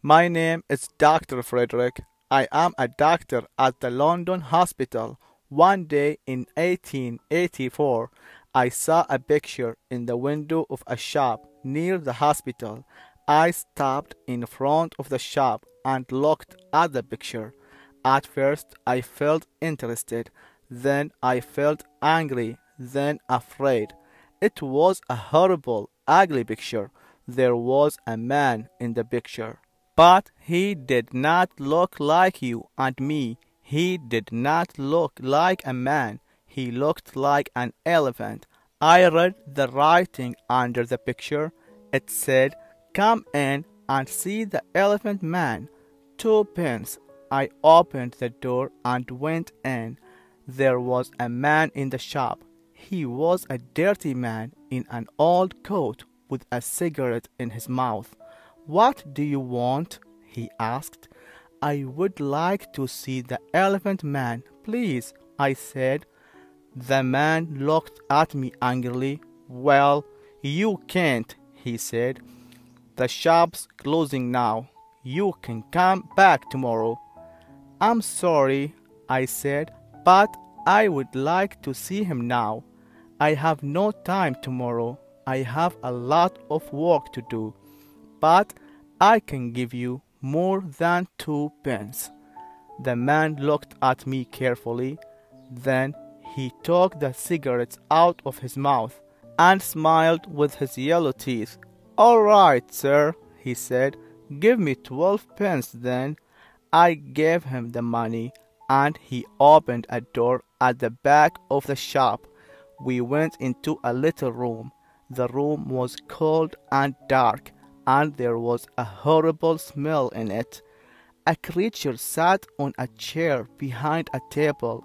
My name is Dr. Frederick. I am a doctor at the London hospital. One day in 1884, I saw a picture in the window of a shop near the hospital. I stopped in front of the shop and looked at the picture. At first, I felt interested, then I felt angry, then afraid. It was a horrible, ugly picture. There was a man in the picture. But he did not look like you and me. He did not look like a man. He looked like an elephant. I read the writing under the picture. It said, "Come in and see the elephant man. 2 pence." I opened the door and went in. There was a man in the shop. He was a dirty man in an old coat with a cigarette in his mouth. "What do you want?" he asked. "I would like to see the elephant man, please," I said. The man looked at me angrily. "Well, you can't," he said. "The shop's closing now. You can come back tomorrow." "I'm sorry," I said, "but I would like to see him now. I have no time tomorrow. I have a lot of work to do. But I can give you more than 2 pence." The man looked at me carefully. Then he took the cigarettes out of his mouth and smiled with his yellow teeth. "All right, sir," he said. "Give me 12 pence then." I gave him the money, and he opened a door at the back of the shop. We went into a little room. The room was cold and dark, and there was a horrible smell in it. A creature sat on a chair behind a table.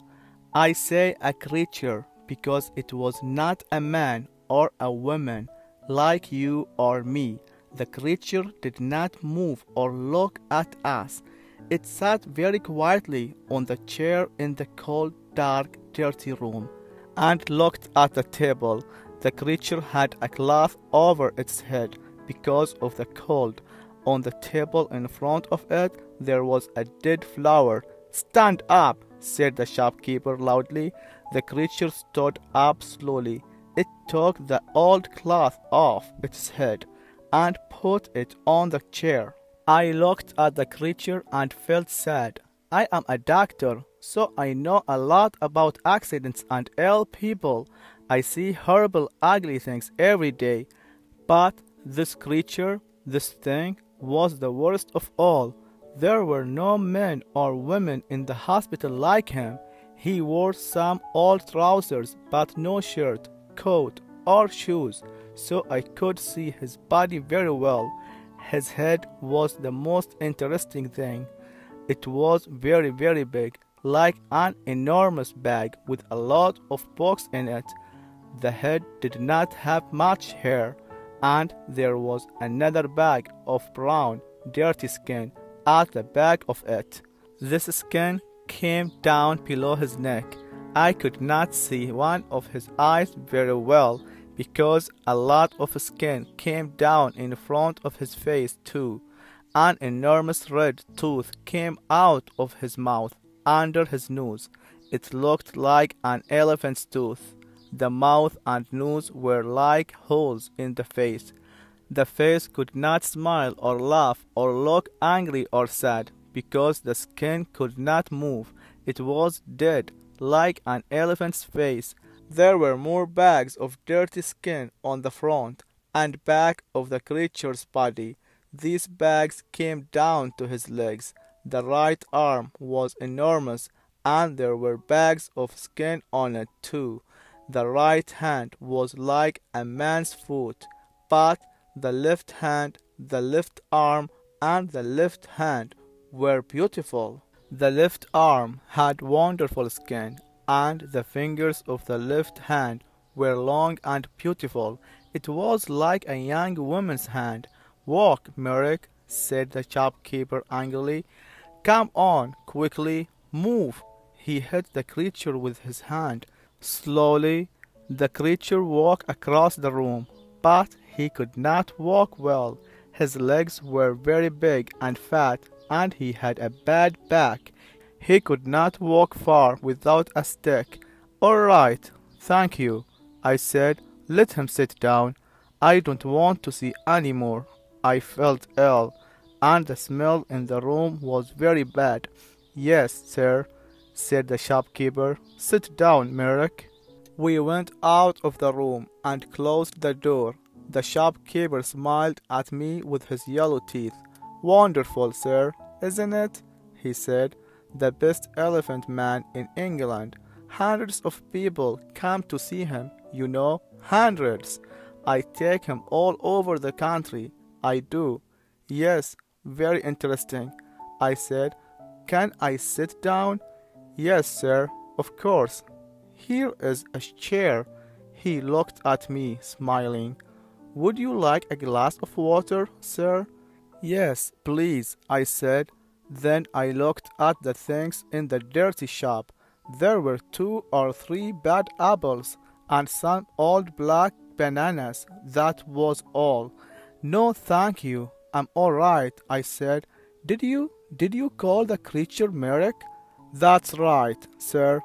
I say a creature because it was not a man or a woman like you or me. The creature did not move or look at us. It sat very quietly on the chair in the cold, dark, dirty room and looked at the table. The creature had a cloth over its head because of the cold. On the table in front of it there was a dead flower. "Stand up," said the shopkeeper loudly. The creature stood up slowly. It took the old cloth off its head and put it on the chair. I looked at the creature and felt sad. I am a doctor, so I know a lot about accidents and ill people. I see horrible, ugly things every day. But this creature, this thing, was the worst of all. There were no men or women in the hospital like him. He wore some old trousers, but no shirt, coat, or shoes, so I could see his body very well. His head was the most interesting thing. It was very, very big, like an enormous bag with a lot of books in it. The head did not have much hair, and there was another bag of brown, dirty skin at the back of it. This skin came down below his neck. I could not see one of his eyes very well, because a lot of skin came down in front of his face too. An enormous red tooth came out of his mouth under his nose. It looked like an elephant's tooth. The mouth and nose were like holes in the face. The face could not smile or laugh or look angry or sad, because the skin could not move. It was dead, like an elephant's face. There were more bags of dirty skin on the front and back of the creature's body. These bags came down to his legs. The right arm was enormous, and there were bags of skin on it too. The right hand was like a man's foot, but the left hand, the left arm, and the left hand were beautiful. The left arm had wonderful skin, and the fingers of the left hand were long and beautiful. It was like a young woman's hand. "Walk, Merrick," said the shopkeeper angrily. "Come on, quickly, move." He hit the creature with his hand. Slowly, the creature walked across the room, but he could not walk well. His legs were very big and fat, and he had a bad back. He could not walk far without a stick. "All right, thank you," I said. "Let him sit down. I don't want to see any more." I felt ill, and the smell in the room was very bad. "Yes, sir," said the shopkeeper. "Sit down, Merrick." We went out of the room and closed the door. The shopkeeper smiled at me with his yellow teeth. "Wonderful, sir, isn't it?" he said. "The best elephant man in England. Hundreds of people come to see him, you know. Hundreds. I take him all over the country. I do." "Yes, very interesting," I said. "Can I sit down?" "Yes, sir, of course. Here is a chair." He looked at me, smiling. "Would you like a glass of water, sir?" "Yes, please," I said. Then I looked at the things in the dirty shop. There were 2 or 3 bad apples and some old black bananas. That was all. "No, thank you. I'm all right," I said. Did you call the creature Merrick?" "That's right, sir.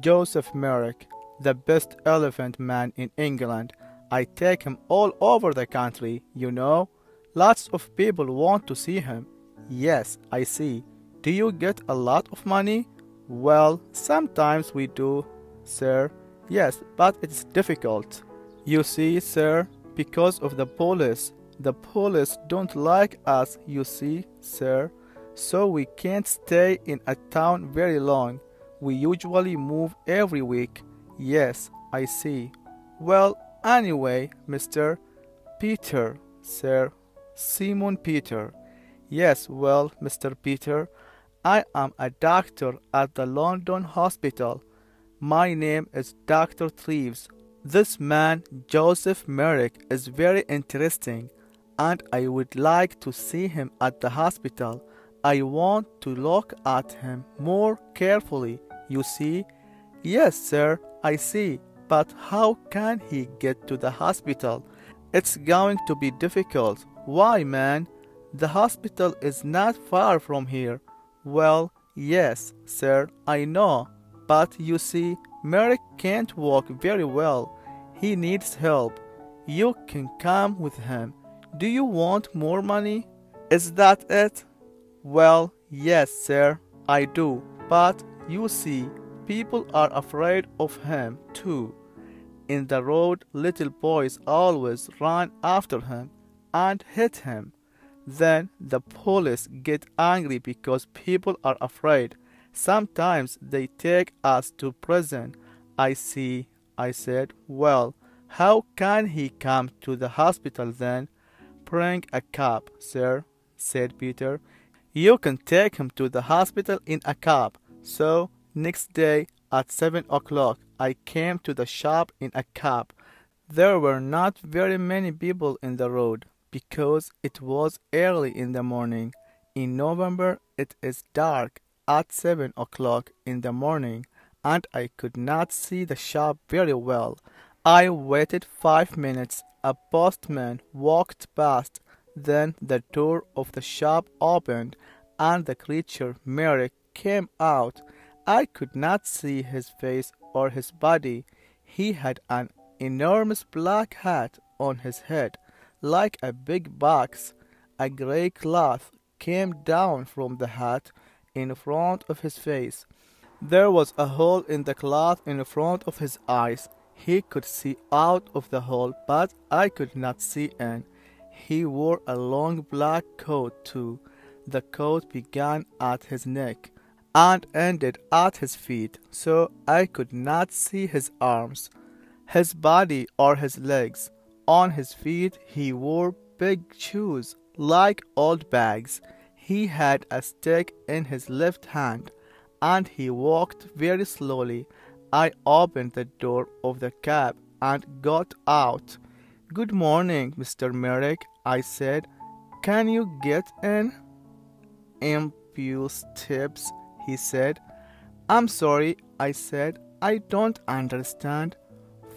Joseph Merrick, the best elephant man in England. I take him all over the country, you know. Lots of people want to see him." "Yes, I see. Do you get a lot of money?" "Well, sometimes we do, sir. Yes, but it's difficult. You see, sir, because of the police. The police don't like us, you see, sir. So we can't stay in a town very long. We usually move every week." "Yes, I see. Well, anyway, Mr. Peter, sir. Simon Peter." "Yes, well, Mr. Peter, I am a doctor at the London hospital. My name is Dr. Treves. This man, Joseph Merrick, is very interesting, and I would like to see him at the hospital. I want to look at him more carefully, you see." "Yes, sir, I see. But how can he get to the hospital?" "It's going to be difficult." "Why, man? The hospital is not far from here." "Well, yes, sir, I know. But you see, Merrick can't walk very well. He needs help. You can come with him. Do you want more money?" "Is that it?" "Well, yes, sir, I do. But you see, people are afraid of him, too. In the road, little boys always run after him and hit him. Then the police get angry because people are afraid. Sometimes they take us to prison." "I see," I said. "Well, how can he come to the hospital then?" "Bring a cab, sir," said Peter. "You can take him to the hospital in a cab." So next day at 7 o'clock I came to the shop in a cab. There were not very many people in the road, because it was early in the morning. In November it is dark at 7 o'clock in the morning, and I could not see the shop very well. I waited 5 minutes. A postman walked past. Then the door of the shop opened, and the creature Merrick came out. I could not see his face or his body. He had an enormous black hat on his head, like a big box. A gray cloth came down from the hat in front of his face. There was a hole in the cloth in front of his eyes. He could see out of the hole, but I could not see in. He wore a long black coat too. The coat began at his neck and ended at his feet, so I could not see his arms, his body, or his legs. On his feet he wore big shoes, like old bags. He had a stick in his left hand, and he walked very slowly. I opened the door of the cab and got out. "Good morning, Mr. Merrick," I said. "Can you get in?" "Impulse tips," he said. "I'm sorry," I said. "I don't understand."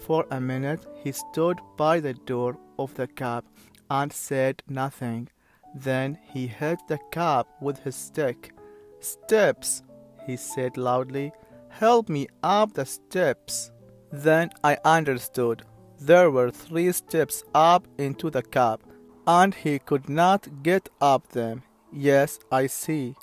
For a minute he stood by the door of the cab and said nothing. Then he hit the cab with his stick. "Steps," he said loudly. "Help me up the steps." Then I understood. There were 3 steps up into the cab, and he could not get up them. "Yes, I see.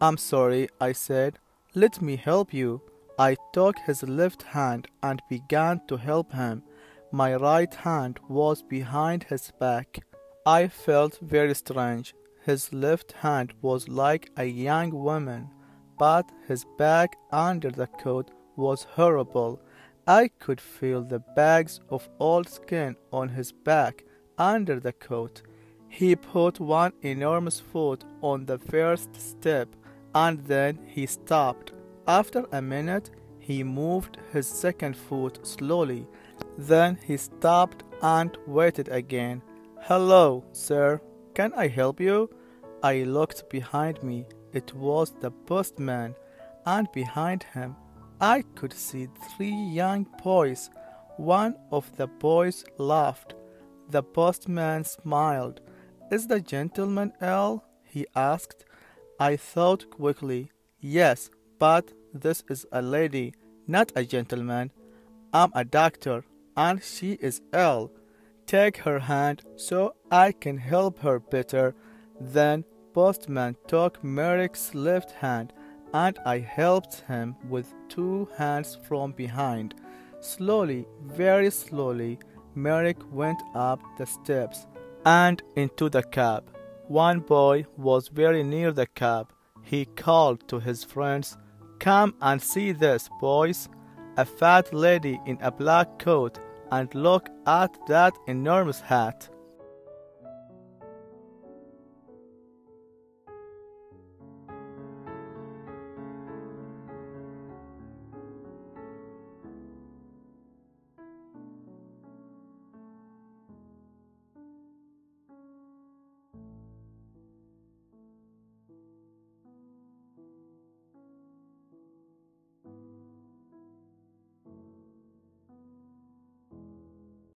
I'm sorry," I said. "Let me help you." I took his left hand and began to help him. My right hand was behind his back. I felt very strange. His left hand was like a young woman, but his back under the coat was horrible. I could feel the bags of old skin on his back under the coat. He put one enormous foot on the first step, and then he stopped. After a minute, he moved his second foot slowly. Then he stopped and waited again. "Hello, sir. Can I help you?" I looked behind me. It was the postman, and behind him I could see 3 young boys. One of the boys laughed. The postman smiled. "Is the gentleman ill?" he asked. I thought quickly. "Yes, but this is a lady, not a gentleman. I'm a doctor, and she is ill. Take her hand so I can help her better." Then postman took Merrick's left hand, and I helped him with 2 hands from behind. Slowly, very slowly, Merrick went up the steps and into the cab. One boy was very near the cab. He called to his friends, "Come and see this, boys. A fat lady in a black coat, and look at that enormous hat."